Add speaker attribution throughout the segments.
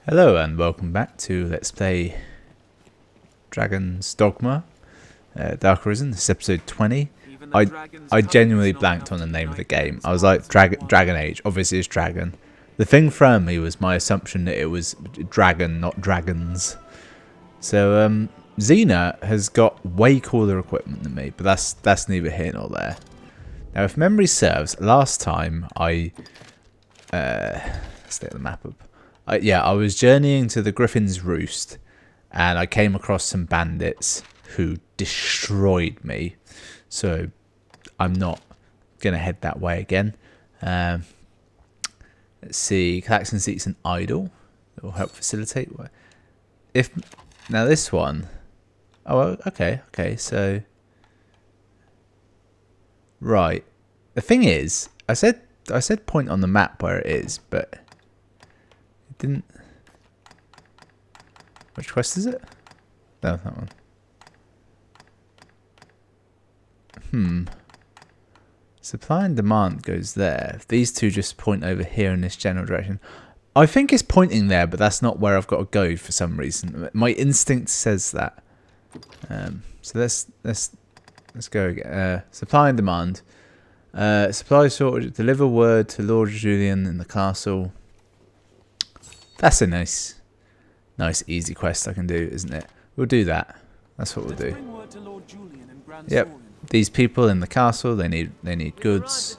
Speaker 1: Hello and welcome back to Let's Play Dragon's Dogma, Dark Arisen. This is episode 20. I genuinely blanked on the name of the game. I was like, Dragon Age, obviously it's Dragon. The thing throwing me was my assumption that it was Dragon, not Dragons. So, Xena has got way cooler equipment than me, but that's neither here nor there. Now, if memory serves, last time I... let's get the map up. I was journeying to the Griffin's Roost, and I came across some bandits who destroyed me. So I'm not going to head that way again. Let's see, collection seats and idle. That will help facilitate. Now this one. Oh, okay, so... Right. The thing is, I said point on the map where it is, but... Didn't. Which quest is it? No, that one. Supply and demand goes there. These two just point over here in this general direction. I think it's pointing there, but that's not where I've got to go for some reason. My instinct says that. So let's go again. Supply and demand. Supply shortage. Deliver word to Lord Julian in the castle. That's a nice easy quest I can do, isn't it? We'll do that. That's what we'll do. Yep. These people in the castle, they need goods.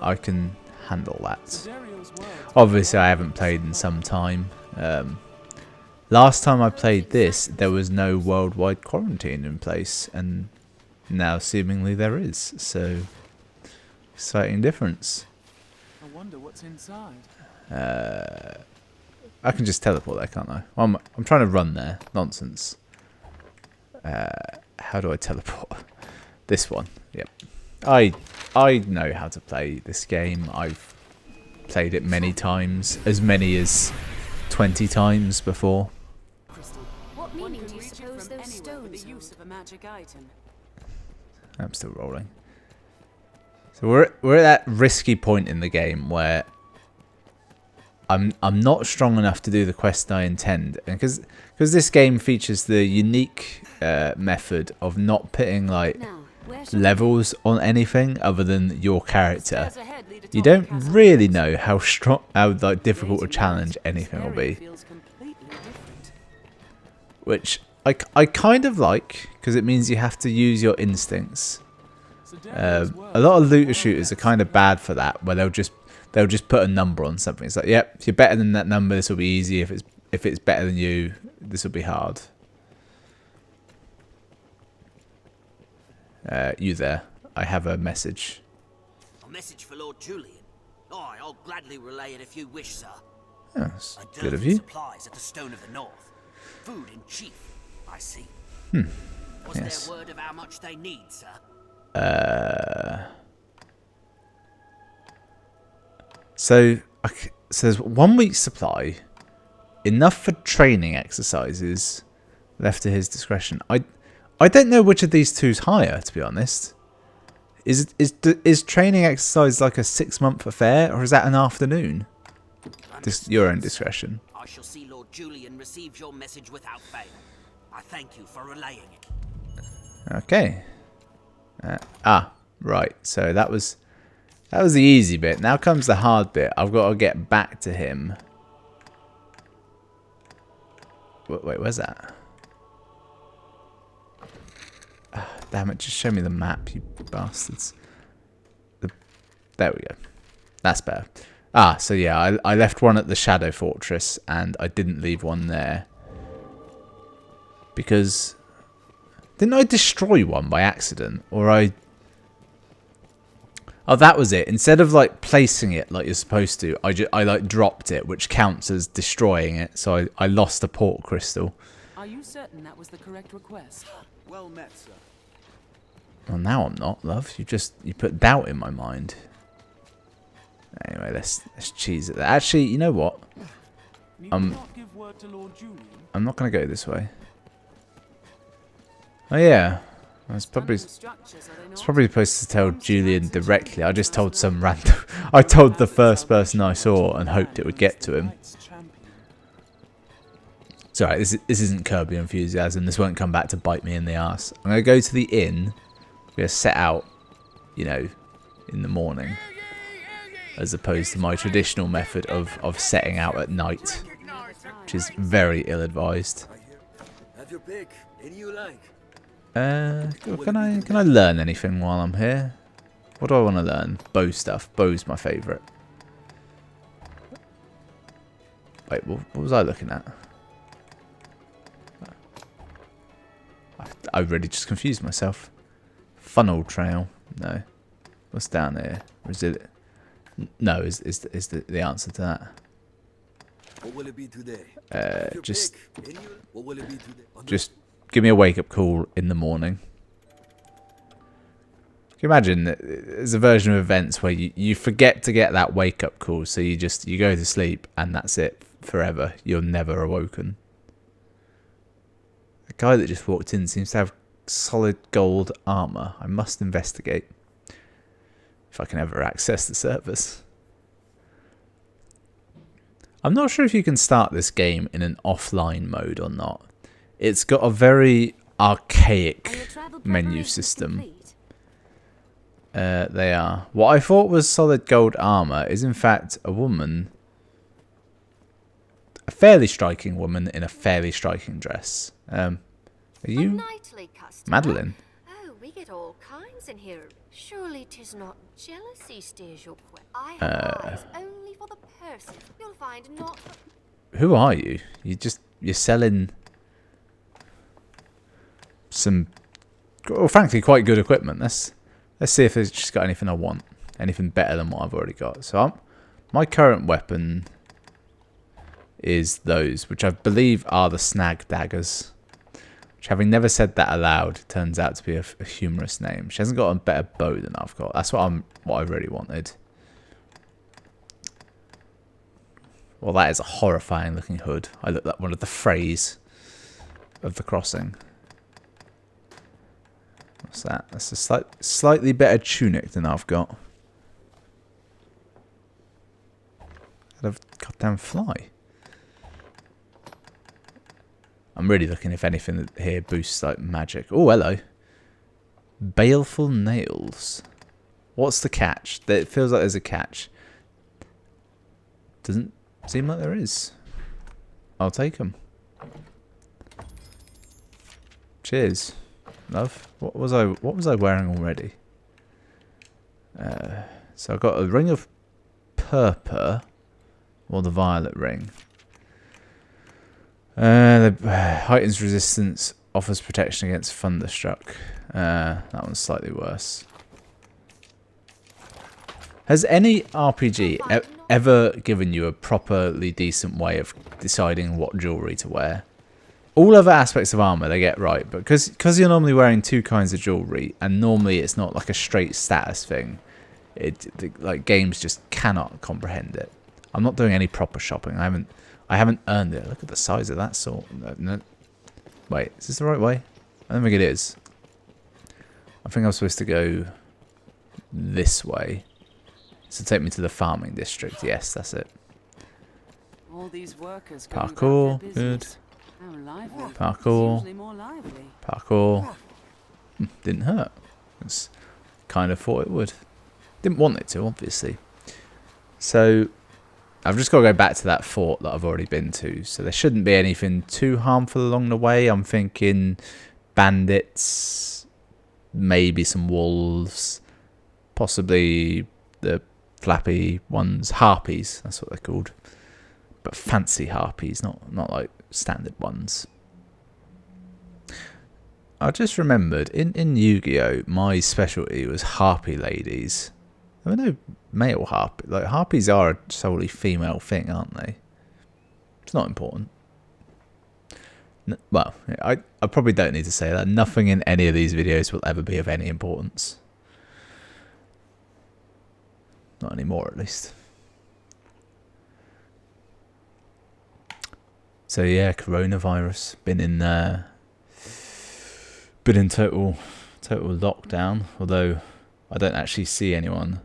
Speaker 1: I can handle that. Obviously, I haven't played in some time. Last time I played this, there was no worldwide quarantine in place, and now seemingly there is. So, exciting difference.
Speaker 2: I wonder what's inside.
Speaker 1: I can just teleport there, can't I? I'm trying to run there. Nonsense. How do I teleport? This one. Yep. I know how to play this game. I've played it many times. As many as 20 times before.
Speaker 3: What meaning do you suppose those stones hold?
Speaker 1: I'm still rolling. So we're at that risky point in the game where I'm not strong enough to do the quest I intend, and because this game features the unique method of not putting like levels on anything other than your character, you don't really know how like difficult a challenge anything will be, which I kind of like, because it means you have to use your instincts. A lot of looter shooters are kind of bad for that, where they'll just put a number on something. It's like, yep, if you're better than that number, this will be easy. If it's better than you, this will be hard. You there? I have a message.
Speaker 4: A message for Lord Julian. Aye, I'll gladly relay it if you wish, sir.
Speaker 1: Oh, that's good of you.
Speaker 4: Supplies at the Stone of the North. Food in chief, I see. Was
Speaker 1: Yes.
Speaker 4: there word of how much they need, sir?
Speaker 1: So there's 1 week's supply, enough for training exercises, left to his discretion. I don't know which of these two's higher, to be honest. Is training exercise like a 6-month affair, or is that an afternoon? Just your own discretion.
Speaker 4: I shall see Lord Julian receives your message without fail. I thank you for relaying it.
Speaker 1: Okay. Right. So that was the easy bit. Now comes the hard bit. I've got to get back to him. Wait, where's that? Damn it, just show me the map, you bastards. There we go. That's better. So yeah, I left one at the Shadow Fortress, and I didn't leave one there. Because... Didn't I destroy one by accident? Or Oh, that was it. Instead of like placing it like you're supposed to, I like dropped it, which counts as destroying it. So I lost a port crystal.
Speaker 2: Are you certain that was the correct request? Well met, sir.
Speaker 1: Well, now I'm not, love. You put doubt in my mind. Anyway, let's cheese it there. Actually, you know what? I'm not gonna go this way. Oh yeah. I was probably supposed to tell Julian directly. I just told some random... I told the first person I saw and hoped it would get to him. Sorry, this isn't Curb Your Enthusiasm. This won't come back to bite me in the ass. I'm going to go to the inn. I'm going to set out, you know, in the morning. As opposed to my traditional method of setting out at night. Which is very ill-advised.
Speaker 4: Have your pick. Any you like.
Speaker 1: Can I learn anything while I'm here? What do I want to learn? Bow stuff. Bow's my favourite. Wait, what was I looking at? I really just confused myself. Funnel trail. No. What's down here? No, is the answer to that.
Speaker 4: What will it be today?
Speaker 1: Just
Speaker 4: What will it be today?
Speaker 1: just give me a wake up call in the morning. Can you imagine there's a version of events where you forget to get that wake up call, so you go to sleep and that's it forever. You're never awoken. The guy that just walked in seems to have solid gold armor. I must investigate if I can ever access the servers. I'm not sure if you can start this game in an offline mode or not. It's got a very archaic menu system. They are. What I thought was solid gold armor is in fact a woman. A fairly striking woman in a fairly striking dress. Are you Madeline?
Speaker 3: Oh, we get all kinds in here. Surely 'tis not jealousy steers your quest. I have eyes only for the person. You'll find not.
Speaker 1: Who are you? You're selling some, well, frankly, quite good equipment. Let's see if it's just got anything I want, anything better than what I've already got. So my current weapon is those, which I believe are the snag daggers. Which, having never said that aloud, turns out to be a humorous name. She hasn't got a better bow than I've got. That's what I really wanted. Well, that is a horrifying looking hood. I look like one of the Freys of the crossing. What's that? That's a slightly better tunic than I've got. Got a goddamn fly. I'm really looking if anything here boosts like magic. Oh, hello. Baleful nails. What's the catch? It feels like there's a catch. Doesn't seem like there is. I'll take them. Cheers, love. What was I wearing already? So I got a ring of purple, or the violet ring. The heightens resistance, offers protection against thunderstruck. That one's slightly worse. Has any RPG ever given you a properly decent way of deciding what jewellery to wear? All other aspects of armour they get right, but because you're normally wearing two kinds of jewellery, and normally it's not like a straight status thing, like games just cannot comprehend it. I'm not doing any proper shopping. I haven't earned it. Look at the size of that sword. No. Wait, is this the right way? I don't think it is. I think I'm supposed to go this way. So take me to the farming district. Yes, that's it.
Speaker 2: All these workers
Speaker 1: Parkour, good. Parkour. Parkour. Didn't hurt. That's kind of thought it would. Didn't want it to, obviously. So I've just got to go back to that fort that I've already been to. So there shouldn't be anything too harmful along the way. I'm thinking bandits, maybe some wolves, possibly the flappy ones, harpies, that's what they're called. But fancy harpies, not like standard ones. I just remembered, in Yu-Gi-Oh! My specialty was harpy ladies. There were no male harpies. Like, harpies are a solely female thing, aren't they? It's not important. Well, I probably don't need to say that. Nothing in any of these videos will ever be of any importance. Not anymore, at least. So yeah, coronavirus. Been in total lockdown. Although I don't actually see anyone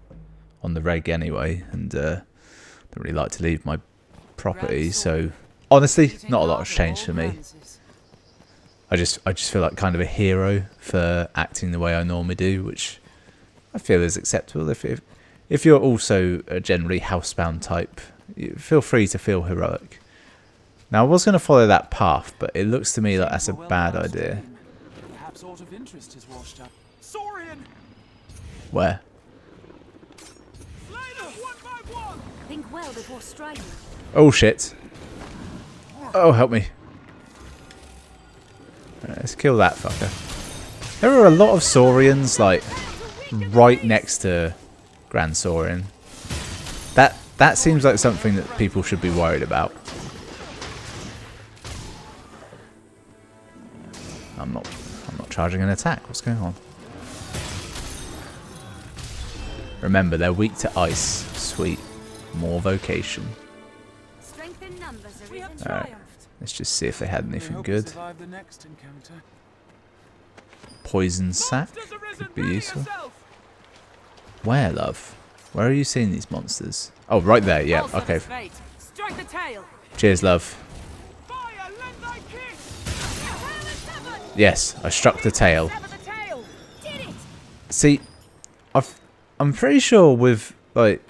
Speaker 1: on the reg anyway, and don't really like to leave my property, so honestly, not a lot has changed for me. I just feel like kind of a hero for acting the way I normally do, which I feel is acceptable. If you're also a generally housebound type, feel free to feel heroic. Now, I was going to follow that path, but it looks to me like that's a bad idea.
Speaker 2: Perhaps sort of interest is washed up.
Speaker 1: Where?
Speaker 3: Think well before striking.
Speaker 1: Oh shit. Oh, help me. Let's kill that fucker. There are a lot of Saurians, like, right next to Grand Saurian. That seems like something that people should be worried about. I'm not charging an attack. What's going on? Remember, they're weak to ice. Sweet. More vocation.
Speaker 3: Strength in numbers, Arisen.
Speaker 1: Alright. Let's just see if they had anything good. Poison sac could be useful. Where, love? Where are you seeing these monsters? Oh, right there. Yeah. Okay. Cheers, love. Yes, I struck the tail. See, I'm pretty sure with, like,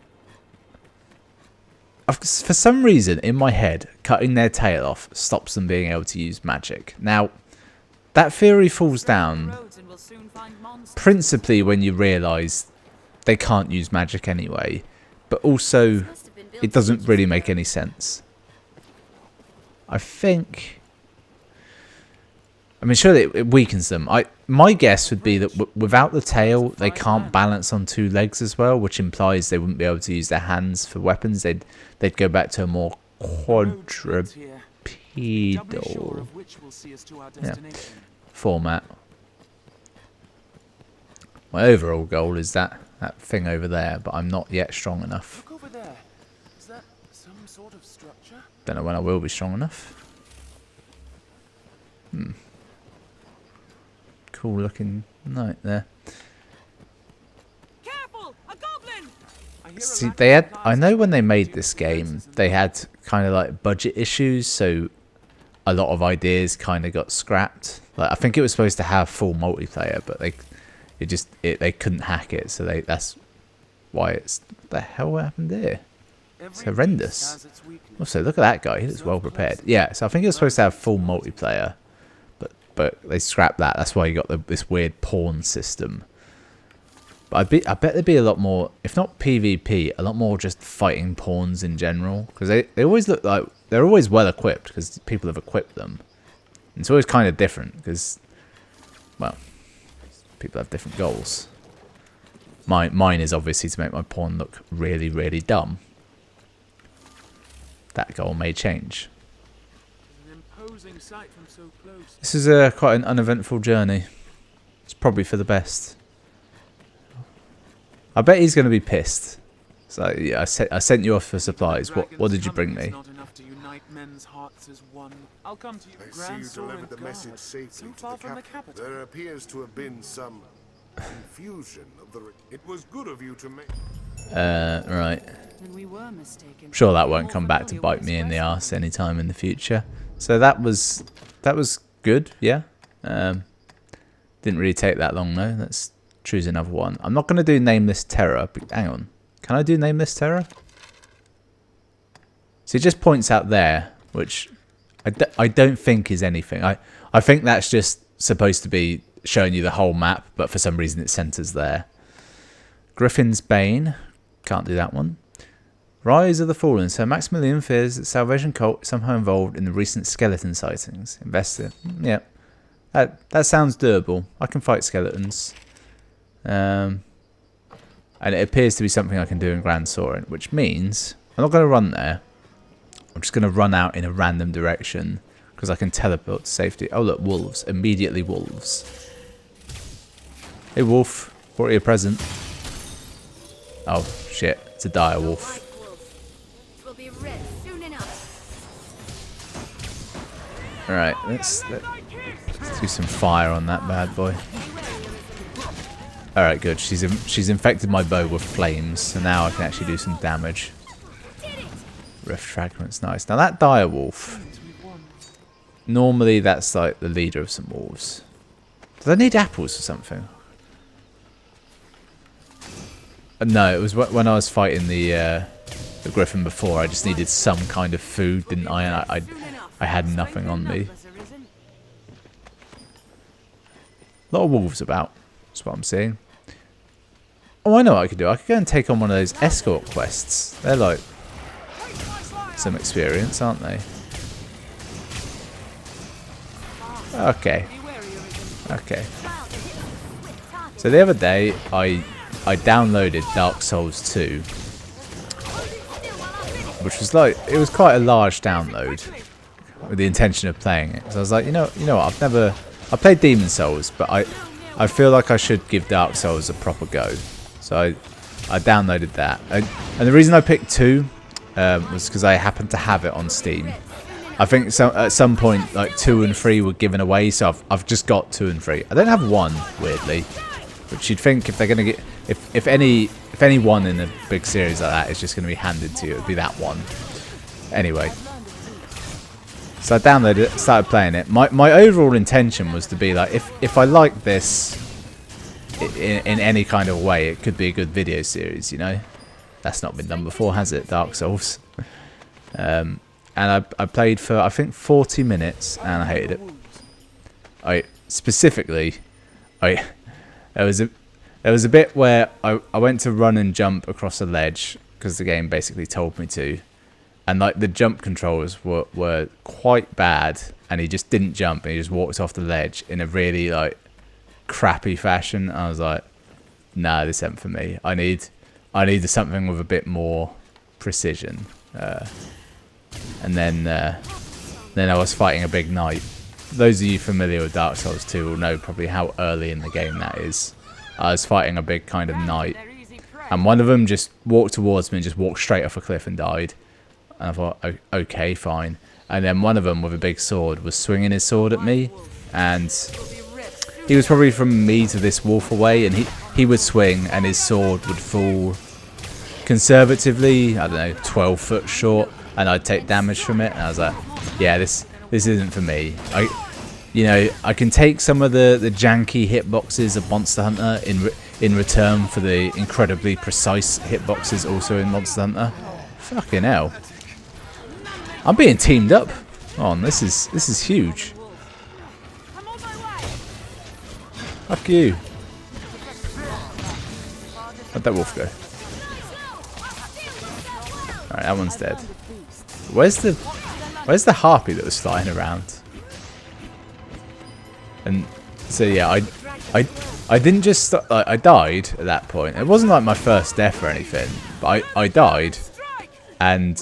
Speaker 1: for some reason in my head, cutting their tail off stops them being able to use magic. Now, that theory falls down principally when you realise they can't use magic anyway, but also it doesn't really make any sense. I mean, surely it weakens them. My guess would be that without the tail, they can't balance on two legs as well, which implies they wouldn't be able to use their hands for weapons. They'd go back to a more quadrupedal format. My overall goal is that thing over there, but I'm not yet strong enough.
Speaker 2: Look over there. Is that some sort of structure?
Speaker 1: Don't know when I will be strong enough. Cool looking knight there.
Speaker 2: Careful, a goblin!
Speaker 1: See, they had. I know when they made this game, they had kind of like budget issues, so a lot of ideas kind of got scrapped. Like, I think it was supposed to have full multiplayer, but they couldn't hack it, so that's why it's. What the hell happened there? It's horrendous. Also, look at that guy. He looks well prepared. Yeah, so I think it was supposed to have full multiplayer, but they scrapped that. That's why you got this weird pawn system. But I bet there'd be a lot more, if not PvP, a lot more just fighting pawns in general, because they always look like they're always well equipped because people have equipped them. And it's always kind of different because, well, people have different goals. Mine is obviously to make my pawn look really, really dumb. That goal may change. This is quite an uneventful journey. It's probably for the best. I bet he's going to be pissed. So yeah, I sent you off for supplies. What did you bring me?
Speaker 2: I'll come to you.
Speaker 5: I see you delivered the message safely to the capital. There appears to have been some confusion of the. It was good of you to make.
Speaker 1: Right.
Speaker 3: We were mistaken.
Speaker 1: I'm sure that won't come back to bite me in the arse anytime in the future. So that was good, yeah. Didn't really take that long though. Let's choose another one. I'm not going to do Nameless Terror. But hang on. Can I do Nameless Terror? So it just points out there, which I don't think is anything. I think that's just supposed to be showing you the whole map, but for some reason it centers there. Griffin's Bane. Can't do that one. Rise of the Fallen. So Maximilian fears that Salvation Cult is somehow involved in the recent skeleton sightings. Invested. Yeah. That sounds doable. I can fight skeletons. And it appears to be something I can do in Grand Sorin, which means I'm not going to run there. I'm just going to run out in a random direction because I can teleport to safety. Oh look, wolves. Immediately wolves. Hey wolf, brought you a present. Oh shit, it's a dire wolf. Alright, let's do some fire on that bad boy. Alright, good. She's infected my bow with flames, so now I can actually do some damage. Rift fragments, nice. Now that dire wolf, normally that's like the leader of some wolves. Did I need apples or something? No, it was when I was fighting the griffin before. I just needed some kind of food, didn't I? And I had nothing on me. A lot of wolves about. That's what I'm seeing. Oh, I know what I could do. I could go and take on one of those escort quests. They're like some experience, aren't they? Okay. Okay. So the other day, I downloaded Dark Souls 2, which was like, it was quite a large download with the intention of playing it. So I was like, you know what? I played Demon Souls, but I feel like I should give Dark Souls a proper go. So I downloaded that, and the reason I picked 2 was because I happened to have it on Steam. I think at some point like 2 and 3 were given away, so I've just got 2 and 3. I don't have 1, weirdly, which you'd think if they're gonna get if any one in a big series like that is just gonna be handed to you, it'd be that one. Anyway, so I downloaded it, started playing it. My overall intention was to be like, if I like this in any kind of way, it could be a good video series, you know. That's not been done before, has it? Dark Souls. And I played for I think 40 minutes and I hated it. There was a bit where I went to run and jump across a ledge because the game basically told me to, and like the jump controls were quite bad, and he just didn't jump and he just walked off the ledge in a really like crappy fashion. I was like, nah, this isn't for me. I need something with a bit more precision. And then I was fighting a big knight. Those of you familiar with Dark Souls 2 will know probably how early in the game that is. I was fighting a big kind of knight, and one of them just walked towards me and just walked straight off a cliff and died. And I thought, okay, fine. And then one of them with a big sword was swinging his sword at me, and he was probably from me to this wolf away, and he would swing and his sword would fall conservatively, I don't know, 12 foot short, and I'd take damage from it. And I was like, yeah, this isn't for me. I can take some of the janky hitboxes of Monster Hunter in return for the incredibly precise hitboxes also in Monster Hunter. Fucking hell. I'm being teamed up on. This is huge. Fuck you. Where'd that wolf go? Alright, that one's dead. Where's the harpy that was flying around? And so yeah, I didn't just I died at that point. It wasn't like my first death or anything, but I died, and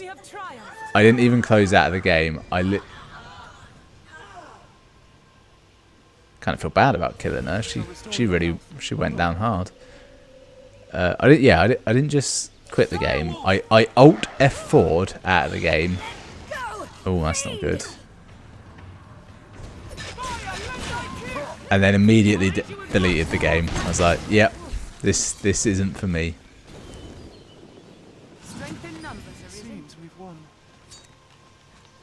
Speaker 1: I didn't even close out of the game. Kind of feel bad about killing her. She went down hard. I didn't just quit the game. I Alt F4'd out of the game. Oh, that's not good. And then immediately deleted the game. I was like, yep, this isn't for me.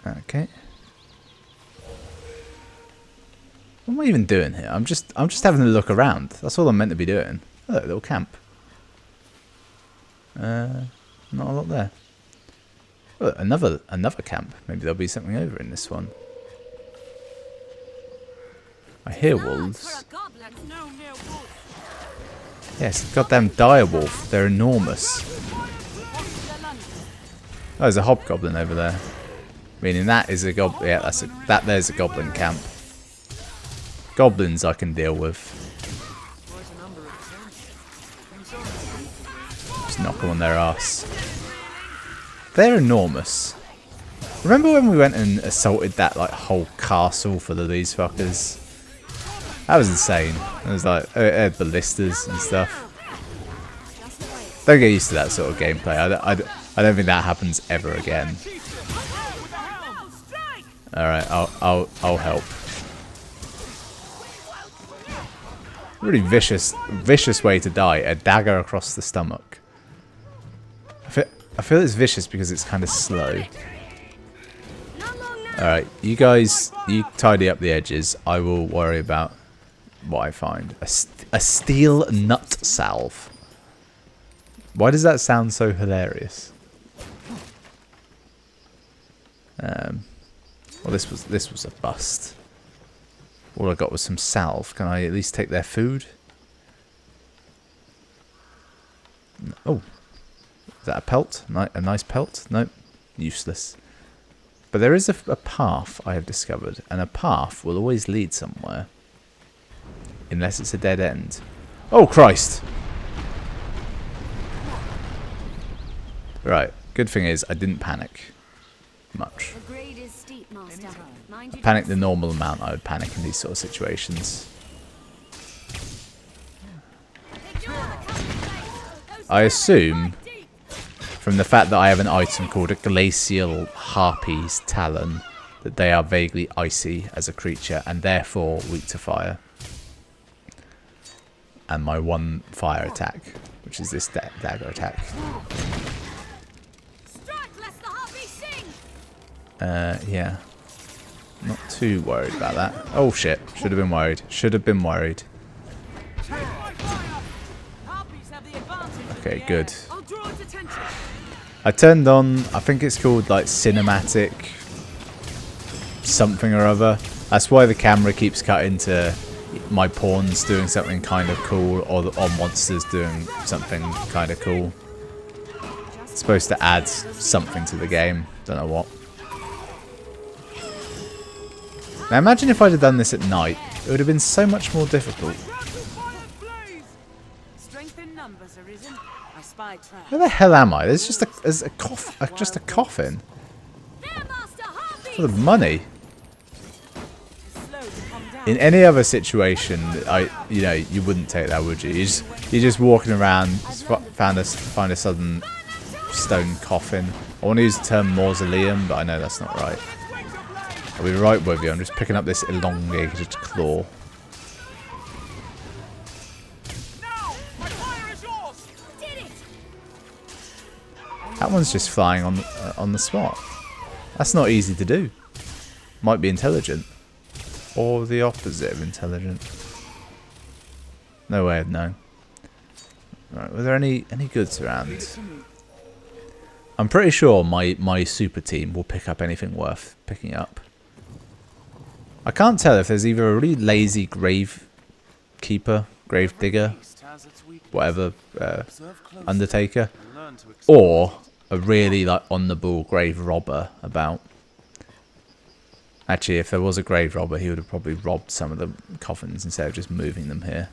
Speaker 1: Okay. What am I even doing here? I'm just having a look around. That's all I'm meant to be doing. Oh, look, little camp. Not a lot there. Oh, another camp. Maybe there'll be something over in this one. I hear wolves. Yes, goddamn dire wolf. They're enormous. Oh, there's a hobgoblin over there. Meaning that is a goblin. Yeah, there's a goblin camp. Goblins I can deal with. Just knock them on their ass. They're enormous. Remember when we went and assaulted that like whole castle for these fuckers? That was insane. It was like it had ballistas and stuff. Don't get used to that sort of gameplay. I don't think that happens ever again. All right, I'll help. Really vicious way to die. A dagger across the stomach. I feel it's vicious because it's kind of slow. Alright, you guys, you tidy up the edges. I will worry about what I find. A steel nut salve. Why does that sound so hilarious? Well, this was a bust. All I got was some salve. Can I at least take their food? Oh, is that a pelt? A nice pelt? Nope, useless. But there is a path I have discovered, and a path will always lead somewhere. Unless it's a dead end. Oh, Christ! Right, good thing is I didn't panic much.
Speaker 3: The grade is steep, Master. Mind
Speaker 1: I
Speaker 3: you
Speaker 1: panicked the normal amount I would panic in these sort of situations. I assume, from the fact that I have an item called a Glacial Harpy's Talon, that they are vaguely icy as a creature and therefore weak to fire. And my one fire attack, which is this dagger attack. Yeah. Not too worried about that. Oh shit, should have been worried. Should have been worried. Okay, good. I turned on, I think it's called like cinematic something or other. That's why the camera keeps cutting to my pawns doing something kind of cool or monsters doing something kind of cool. It's supposed to add something to the game. Don't know what. Now imagine if I'd have done this at night. It would have been so much more difficult. Where the hell am I? There's just a coffin. For the money. In any other situation, you wouldn't take that, would you? You're just walking around, find a sudden stone coffin. I want to use the term mausoleum, but I know that's not right. I'll be right with you. I'm just picking up this elongated claw. That one's just flying on the spot. That's not easy to do. Might be intelligent. Or the opposite of intelligent. No way of knowing. Right, were there any goods around? I'm pretty sure my super team will pick up anything worth picking up. I can't tell if there's either a really lazy grave keeper, grave digger, whatever, undertaker, or a really like on the ball grave robber about. Actually, if there was a grave robber, he would have probably robbed some of the coffins instead of just moving them here.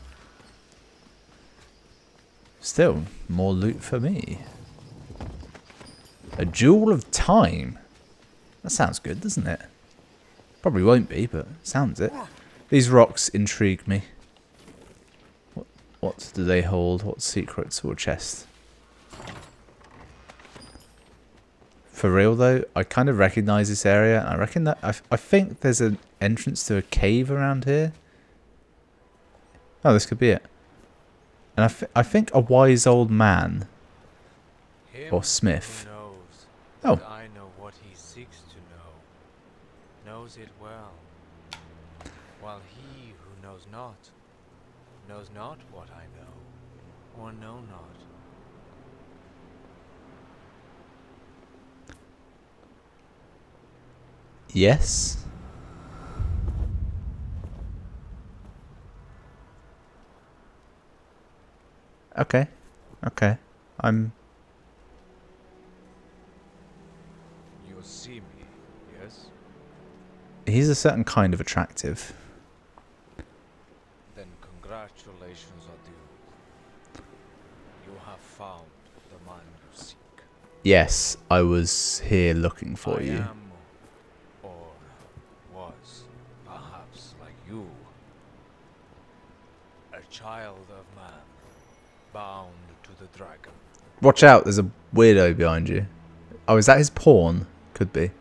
Speaker 1: Still, more loot for me. A jewel of time. That sounds good, doesn't it? Probably won't be, but sounds it. These rocks intrigue me. What do they hold? What secrets or chests? For real though, I kind of recognise this area. I reckon that I think there's an entrance to a cave around here. Oh, this could be it. And I think a wise old man or smith. Oh.
Speaker 6: I know what he seeks to know, knows it well, while he who knows not what I know, or know not.
Speaker 1: Yes. Okay. Okay.
Speaker 6: You see me, yes?
Speaker 1: He's a certain kind of attractive.
Speaker 6: Then congratulations are due. You have found the man you seek.
Speaker 1: Yes, I was here looking for you.
Speaker 6: I am, or was, perhaps like you, a child of man, bound to the dragon.
Speaker 1: Watch out, there's a weirdo behind you. Oh, is that his pawn? Could be.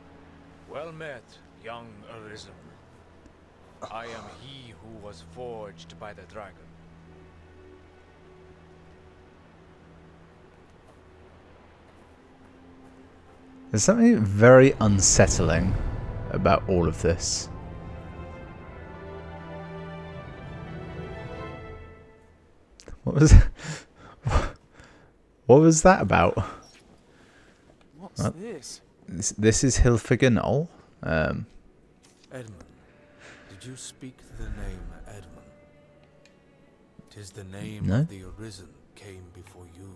Speaker 6: Well met, young Arisen. I am he who was forged by the dragon.
Speaker 1: There's something very unsettling about all of this. What was what was that about?
Speaker 7: What's this?
Speaker 1: This is Hilfiger Knoll.
Speaker 7: Edmund, did you speak the name Edmund? 'Tis the name
Speaker 1: No.
Speaker 7: of the Arisen came before you.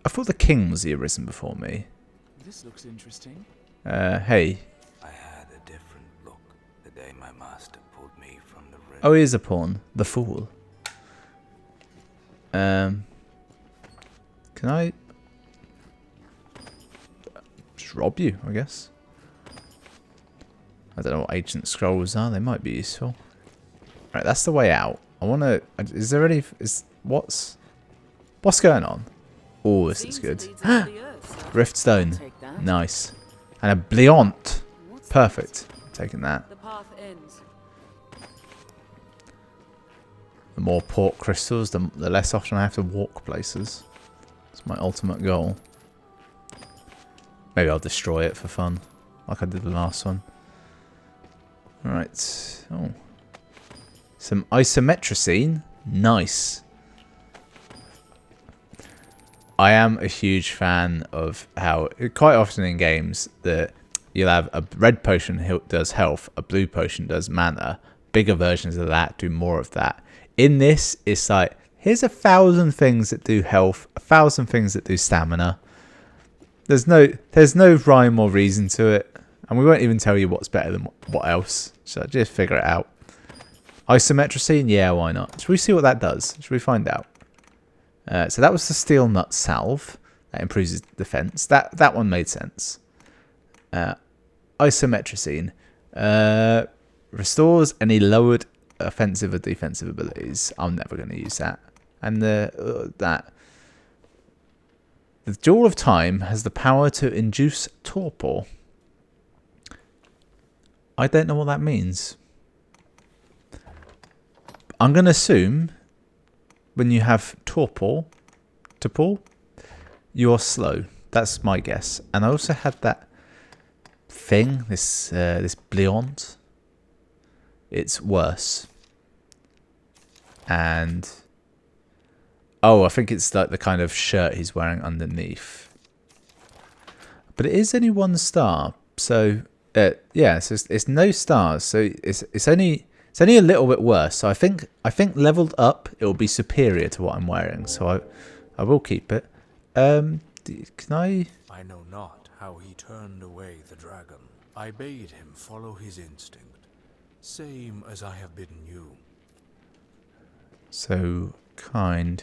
Speaker 1: I thought the king was the Arisen before me.
Speaker 2: This looks interesting.
Speaker 1: Hey.
Speaker 7: I had a different look the day my master pulled me from the ring.
Speaker 1: Oh, he is a pawn. The fool. Can I just rob you, I guess? I don't know what ancient scrolls are. They might be useful. Right, that's the way out. I want to... Is there any... What's going on? Oh, this is good. Rift Stone. Nice. And a Bliant. Perfect. Taking that.
Speaker 2: The path ends.
Speaker 1: The more port crystals, the less often I have to walk places. It's my ultimate goal. Maybe I'll destroy it for fun, like I did the last one. Alright. Oh. Some isometricine. Nice. I am a huge fan of how, quite often in games, that you'll have a red potion does health, a blue potion does mana. Bigger versions of that do more of that. In this, it's like, here's 1,000 things that do health, 1,000 things that do stamina. There's no rhyme or reason to it, and we won't even tell you what's better than what else. So just figure it out. Isometricine, yeah, why not? Should we see what that does? Should we find out? So that was the steel nut salve. That improves his defense. That one made sense. Isometricine restores any lowered offensive or defensive abilities. I'm never going to use that. And the Jewel of Time has the power to induce torpor. I don't know what that means. I'm going to assume when you have torpor, you're slow. That's my guess. And I also had that thing, this Bliant. It's worse. And oh, I think it's like the kind of shirt he's wearing underneath. But it is only 1 star, so yeah, so it's no stars. So it's only a little bit worse. So I think leveled up, it will be superior to what I'm wearing. So I will keep it. Can I?
Speaker 7: I know not how he turned away the dragon. I bade him follow his instinct, same as I have bidden you.
Speaker 1: So kind.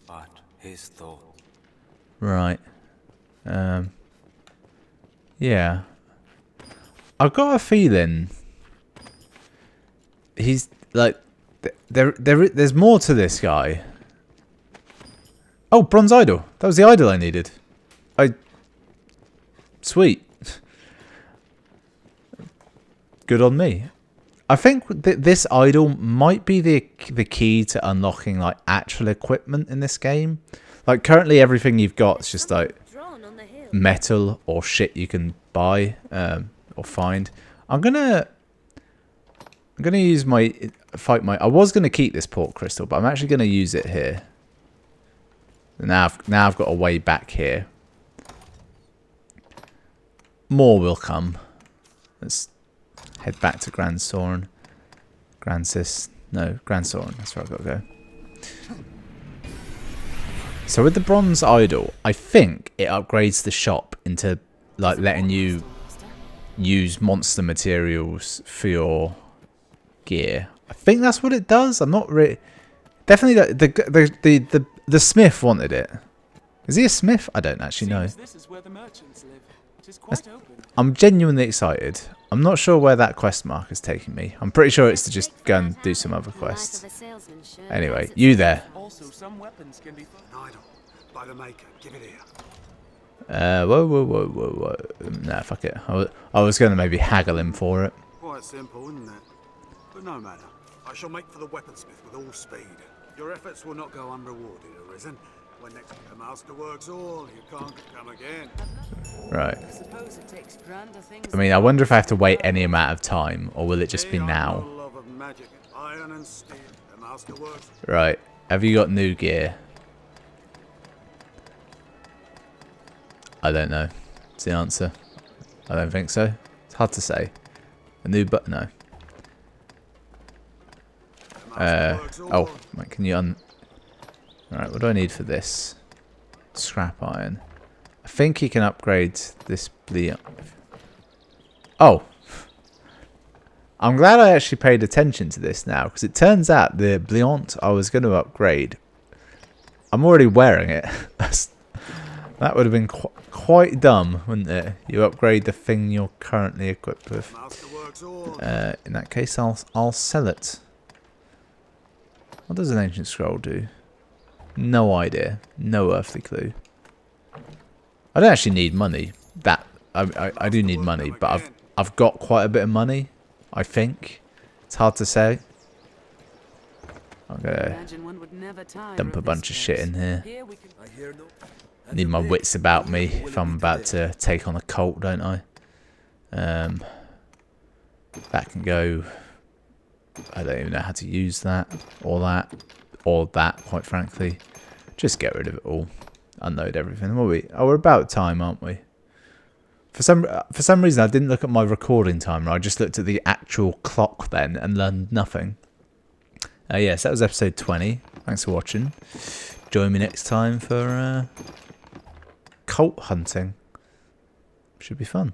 Speaker 7: But his thought.
Speaker 1: Right. Yeah. I've got a feeling he's like there's more to this guy. Oh, bronze idol. That was the idol I needed. Sweet. Good on me. I think this idol might be the key to unlocking like actual equipment in this game. Like currently everything you've got is just like metal or shit you can buy or find. I'm gonna use I was gonna keep this port crystal, but I'm actually gonna use it here. Now I've got a way back here. More will come. Let's head back to Grand Soren. Grand Soren. That's where I've got to go. So with the bronze idol, I think it upgrades the shop into like letting you use monster materials for your gear. I think that's what it does. I'm not really. Definitely the smith wanted it. Is he a smith? I don't actually know.
Speaker 2: This is where the merchants live. It is quite open.
Speaker 1: I'm genuinely excited. I'm not sure where that quest mark is taking me. I'm pretty sure it's to just go and do some other quests. Anyway, you there.
Speaker 2: Also, some weapons can be
Speaker 5: Idol, by the maker. Give it here.
Speaker 1: Whoa. Nah, fuck it. I was going to maybe haggle him for it.
Speaker 5: Quite simple, isn't it? But no matter. I shall make for the weaponsmith with all speed. Your efforts will not go unrewarded, Arisen. When the master works all, you can't come again.
Speaker 1: Right.
Speaker 2: I suppose it takes grander things.
Speaker 1: I mean, I wonder if I have to wait any amount of time, or will it just be
Speaker 5: Me, I
Speaker 1: now?
Speaker 5: know love of magic, iron and steel. The master works.
Speaker 1: Right. Have you got new gear? I don't know. It's the answer. I don't think so. It's hard to say. A new button, no. Oh, wait, can you Alright, what do I need for this? Scrap iron. I think you can upgrade this Oh! I'm glad I actually paid attention to this now, because it turns out the Bliant I was going to upgrade, I'm already wearing it. That would have been quite dumb, wouldn't it? You upgrade the thing you're currently equipped with. In that case, I'll sell it. What does an ancient scroll do? No idea. No earthly clue. I don't actually need money. That I do need money, but I've got quite a bit of money. I think it's hard to say. I'm gonna dump a bunch of shit in here. Need my wits about me if I'm about to take on a cult, don't I? That can go. I don't even know how to use that, or that, quite frankly. Just get rid of it all. Unload everything. What are we? Oh, we're about time, aren't we? For some reason, I didn't look at my recording timer. I just looked at the actual clock then and learned nothing. Yes, that was episode 20. Thanks for watching. Join me next time for cult hunting. Should be fun.